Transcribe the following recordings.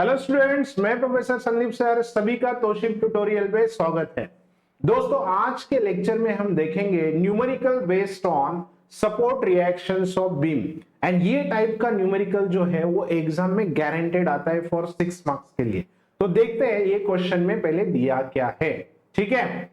Hello students, मैं professor Sandeep sir, सभी का तोशिब ट्यूटोरियल पे स्वागत है। दोस्तों, आज के लेक्चर में हम देखेंगे numerical based on support reactions of beam. And ये टाइप का न्यूमेरिकल जो है वो एग्जाम में गारंटेड आता है फॉर 6 मार्क्स के लिए। तो देखते हैं ये क्वेश्चन में पहले दिया क्या है। ठीक है,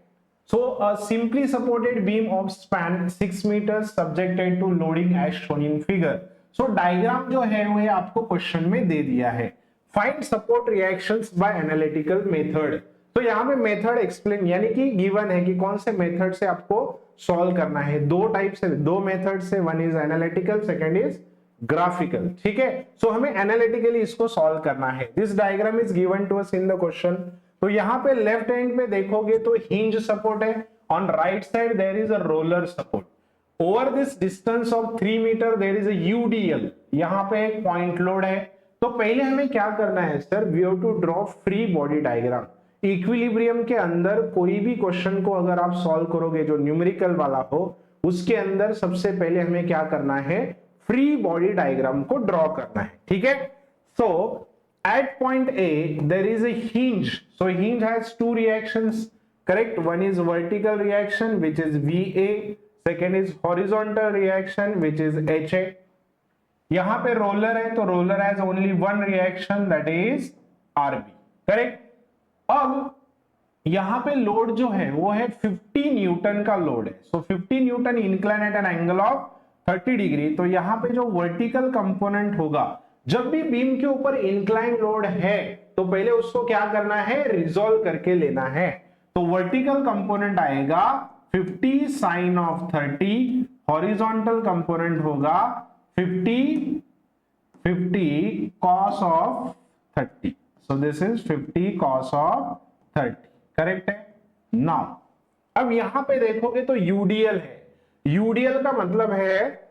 so a simply supported beam of span 6 meters subjected to loading as shown in figure। so diagram जो है वो आपको क्वेश्चन में दे दिया है। Find support reactions by analytical method. तो यहाँ पे मेथड एक्सप्लेन यानी कि गिवन है कि कौन से मेथड से आपको सॉल्व करना है। दो टाइप से, दो मेथड से, one is analytical, second is graphical. ठीक है, सो हमें एनालिटिकली इसको सॉल्व करना है। This diagram is given to us in the question. तो यहाँ पे लेफ्ट हैंड पे देखोगे तो हिंज सपोर्ट है, on right side there is a roller support. Over this distance of 3 metre there is a UDL, यहाँ पे एक पॉइंट लोड है। तो पहले हमें क्या करना है sir, we have to draw free body diagram. Equilibrium के अंदर कोई भी क्वेश्चन को अगर आप सॉल्व करोगे जो न्यूमेरिकल वाला हो, उसके अंदर सबसे पहले हमें क्या करना है, फ्री बॉडी डायग्राम को ड्रॉ करना है। ठीक है, सो at point A there is a hinge, so hinge has two reactions, correct? One is vertical reaction which is VA, second is horizontal reaction which is HA। यहां पे roller है तो roller has only one reaction that is RB, correct? अब यहां पे load जो है वो है 50 न्यूटन का लोड है। So 50 newton incline at an angle of 30 degree. तो यहां पे जो वर्टिकल कंपोनेंट होगा, जब भी बीम के ऊपर इंक्लाइन लोड है तो पहले उसको क्या करना है, रिजॉल्व करके लेना है। तो वर्टिकल कंपोनेंट आएगा 50 साइन ऑफ 30, हॉरिजॉन्टल कंपोनेंट होगा 50 cos of 30। So this is 50 cos of 30, correct है। नाउ अब यहां पे देखोगे तो यूडीएल है। यूडीएल का मतलब है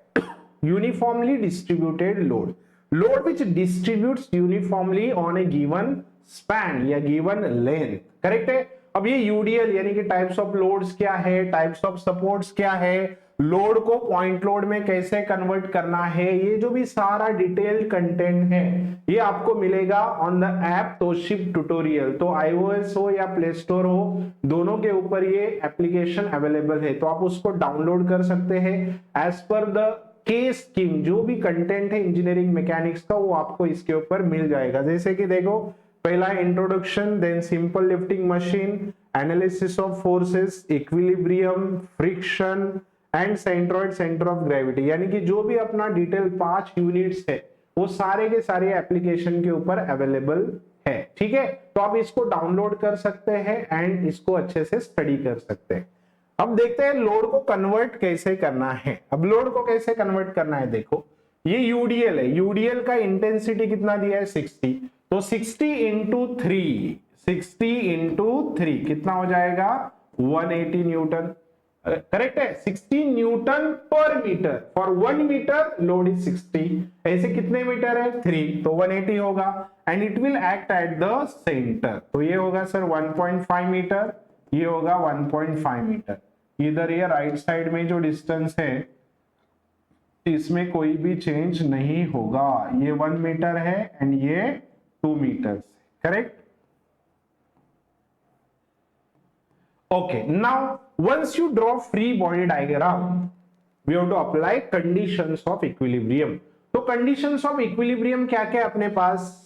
uniformly distributed load, load which distributes uniformly on a given span या given length, करेक्ट है। अब ये यूडीएल यानी कि टाइप्स ऑफ लोड्स क्या है, टाइप्स ऑफ सपोर्ट्स क्या है, लोड को पॉइंट लोड में कैसे कन्वर्ट करना है, ये जो भी सारा डिटेल कंटेंट है ये आपको मिलेगा on the app Tausif tutorial. तो iOS हो या प्ले स्टोर हो, दोनों के ऊपर ये एप्लीकेशन अवेलेबल है, तो आप उसको डाउनलोड कर सकते हैं। As per the case scheme जो भी कंटेंट है इंजीनियरिंग मैकेनिक्स का वो आपको इसके ऊपर मिल जाएगा। जैसे कि देखो, पहला introduction, then simple lifting machine, analysis of forces, equilibrium, friction and centroid centre of gravity, यानी कि जो भी अपना डिटेल 5 यूनिट्स है वो सारे के सारे एप्लीकेशन के ऊपर अवेलेबल है। ठीक है, तो आप इसको डाउनलोड कर सकते हैं एंड इसको अच्छे से स्टडी कर सकते हैं। अब देखते हैं लोड को कन्वर्ट कैसे करना है। अब लोड को कैसे कन्वर्ट करना है, देखो ये यूडीएल है, यूडीएल का इंटेंसिटी कितना दिया है 60, तो 60 इंटू 3 कितना हो जाएगा 180 न्यूटन, करेक्ट है। 60 न्यूटन पर metre, for 1 metre load is 60, ऐसे कितने मीटर है 3, तो 180 होगा and it will act at the centre. तो ये होगा सर 1.5 मीटर, ये होगा 1.5 मीटर। इधर ये राइट साइड में जो डिस्टेंस है इसमें कोई भी चेंज नहीं होगा, ये 1 मीटर है एंड ये 2 meter, correct. Okay, now once you draw free body diagram we have to apply conditions of equilibrium. तो कंडीशंस ऑफ इक्विलिब्रियम क्या क्या अपने पास,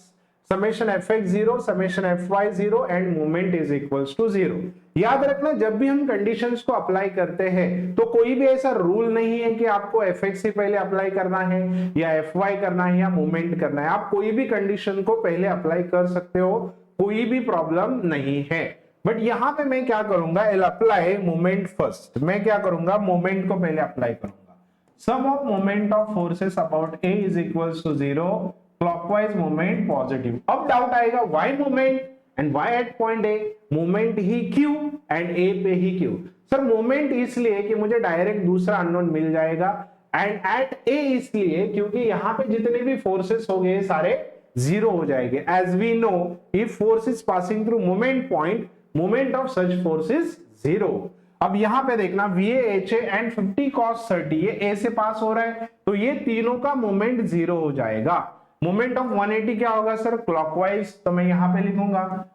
summation fx0, summation fy0 and moment is equals to 0। याद रखना, जब भी हम कंडीशंस को अप्लाई करते हैं तो कोई भी ऐसा रूल नहीं है कि आपको fx से पहले अप्लाई करना है या fy करना है या मोमेंट करना है। आप कोई भी कंडीशन को पहले अप्लाई कर सकते हो, कोई भी प्रॉब्लम नहीं है। बट यहां पे मैं क्या करूंगा, I'll apply मोमेंट फर्स्ट। मैं क्या करूंगा, मोमेंट को पहले अप्लाई करूंगा। Sum of moment of forces about a is equals to 0, clockwise moment positive. अब डाउट आएगा why moment and why at point A, moment ही क्यों एंड ए पे ही क्यों। सर मोमेंट इसलिए कि मुझे डायरेक्ट दूसरा अननोन मिल जाएगा, एंड एट ए इसलिए क्योंकि यहां पे जितने भी फोर्सेस हो गए सारे जीरो हो जाएंगे। As we know if force is passing through moment point, moment of such force is 0। अब यहां पे देखना VA HA एंड 50 cos 30 ये A से पास हो रहा है तो ये तीनों का मोमेंट 0 हो जाएगा। मोमेंट ऑफ 180 क्या होगा सर, क्लॉकवाइज, तो मैं यहां पे लिखूंगा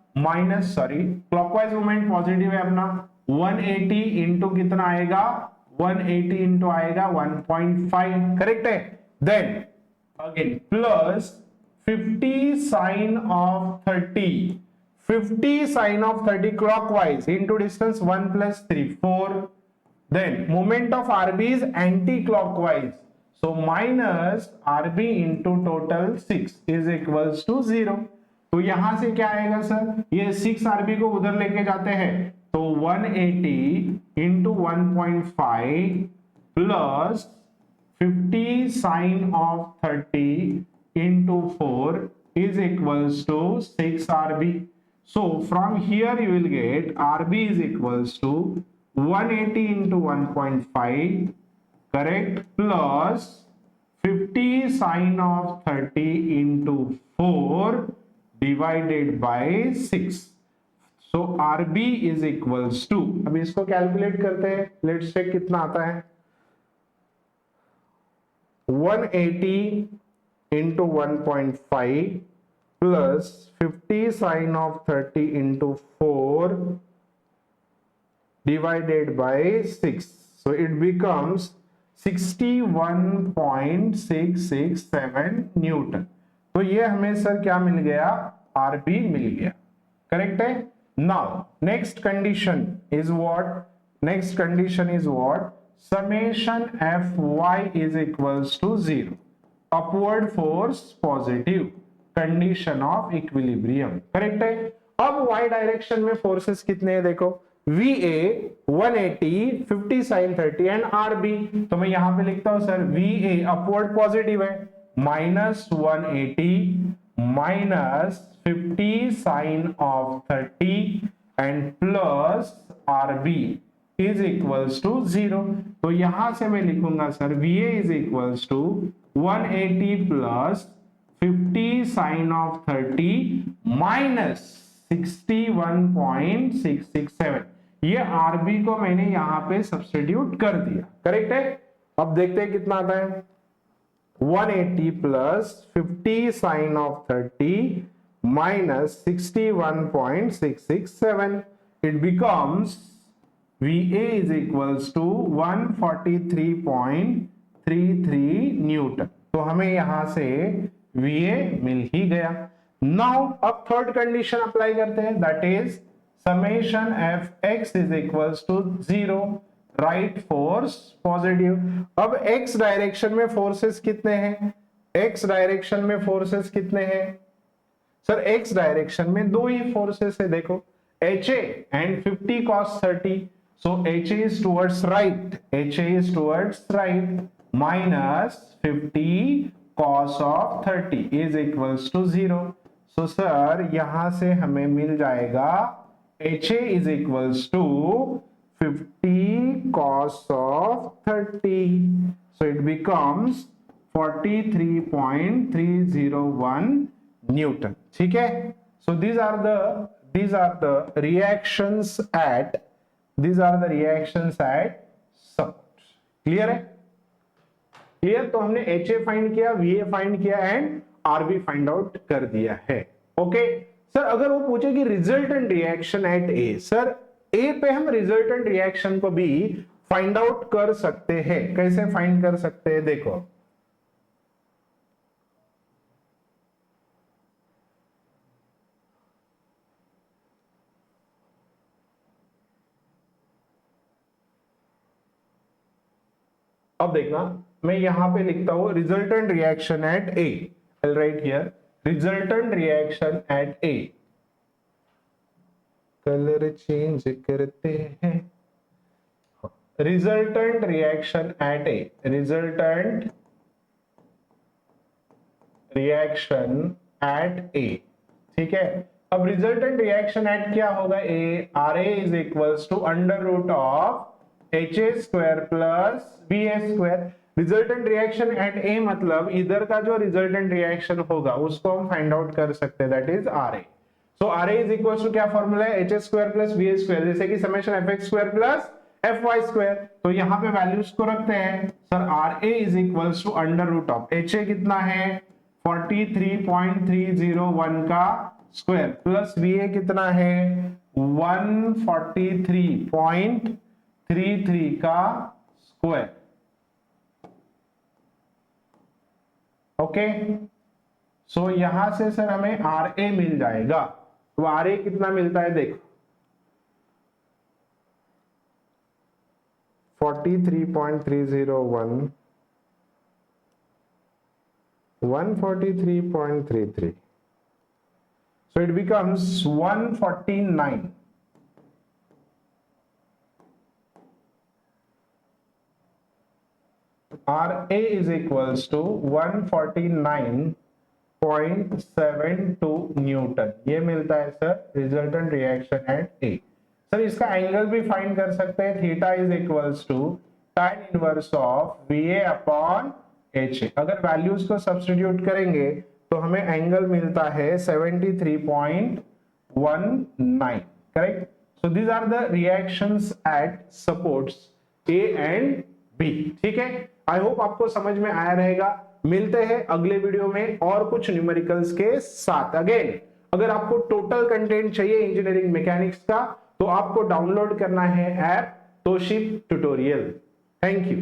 क्लॉकवाइज मोमेंट पॉजिटिव है अपना, 180 इंटू कितना आएगा, 180 इंटू आएगा 1.5, करेक्ट है। Then again plus 50 sine of 30, 50 sine of 30 clockwise into distance 1 plus 3 4. Then moment of RB is anti-clockwise, so minus RB into total 6 is equals to 0. तो यहां से क्या आएगा सर, ये 6 RB को उधर लेके जाते हैं तो 180 into 1.5 plus 50 sine of 30 into 4 is equals to 6 RB. So from here you will get RB is equals to 180 into 1.5, correct, plus 50 sine of 30 into 4 divided by 6. So RB is equals to, अब इसको calculate करते हैं, let's check कितना आता है, 180 into 1.5 plus 50 sine of 30 into 4 divided by 6. So it becomes 61.667 Newton. तो ये हमें सर क्या मिल गया, आरबी मिल गया, करेक्ट है। Now next condition is what, next condition is what, summation F Y is equals to 0, upward force positive, condition of equilibrium, correct है। अब y direction में फोर्सेस कितने हैं देखो, VA 180, 50 sin 30 एंड RB, तो मैं यहां पे लिखता हूं सर VA अपवर्ड पॉजिटिव है, -180 minus 50 sin of 30 and plus RB is equals to 0। तो यहां से मैं लिखूंगा sir VA is equals to 180 plus 50 sin of 30 minus 61.667, ये आरबी को मैंने यहां पे सब्स्टिट्यूट कर दिया, करेक्ट है। अब देखते हैं कितना आता है, 180 plus 50 sin of 30 minus 61.667, it becomes VA is equals to 143.33 Newton. तो हमें यहां से VA मिल ही गया। नाउ अब थर्ड कंडीशन अप्लाई करते हैं, that is summation Fx is equals to 0, right force positive. अब x डायरेक्शन में फोर्सेस कितने हैं, x डायरेक्शन में फोर्सेस कितने हैं सर, x डायरेक्शन में दो ही फोर्सेस है, देखो HA and 50 cos 30, so HA is towards right, HA is towards right, minus 50 cos of 30 is equals to 0. So sir यहां से हमें मिल जाएगा HA is equals to 50 cos of 30, so it becomes 43.301 Newton, ठीक है। So these are the reactions at support, clear है, clear. तो हमने HA find किया, VA फाइंड किया एंड RB फाइंड आउट कर दिया है, ओके। सर अगर वो पूछे कि resultant reaction at A, sir A पे हम रिजल्टेंट रिएक्शन को भी फाइंड आउट कर सकते हैं, कैसे फाइंड कर सकते हैं देखो, अब देखना मैं यहां पे लिखता हूं resultant reaction at A, I'll write here resultant reaction at A, colour change करते हैं, resultant reaction at A, resultant reaction at A, ठीक है। अब रिजल्टेंट रिएक्शन एट क्या होगा, A, RA is equals to under root of HA square plus BA square. Resultant reaction at A मतलब इधर का जो रिजल्टेंट रिएक्शन होगा उसको हम फाइंड आउट कर सकते हैं, that is RA। So RA is equals to क्या फॉर्मूला है, HA square plus BA square, जैसे कि summation fx square plus fy square. तो यहां पे वैल्यूज को रखते हैं sir, RA is equals to under root of HA कितना है 43.301 का स्क्वायर प्लस VA कितना है 143.33 का स्क्वायर। ओके, सो यहां से सर हमें RA मिल जाएगा। तो RA कितना मिलता है देखो 43.301 143.33, so it becomes 149. RA is equals to 149.72 newton, ये मिलता है sir resultant reaction at A। Sir इसका एंगल भी फाइंड कर सकते हैं, theta is equals to tan inverse of VA upon HA। अगर वैल्यूज को सब्स्टिट्यूट करेंगे तो हमें एंगल मिलता है 73.19, correct. So these are the reactions at supports A and B। ठीक है, आई होप आपको समझ में आया रहेगा। मिलते हैं अगले वीडियो में और कुछ न्यूमेरिकल्स के साथ। अगेन अगर आपको टोटल कंटेंट चाहिए इंजीनियरिंग मैकेनिक्स का तो आपको डाउनलोड करना है app Tausif tutorial. Thank you.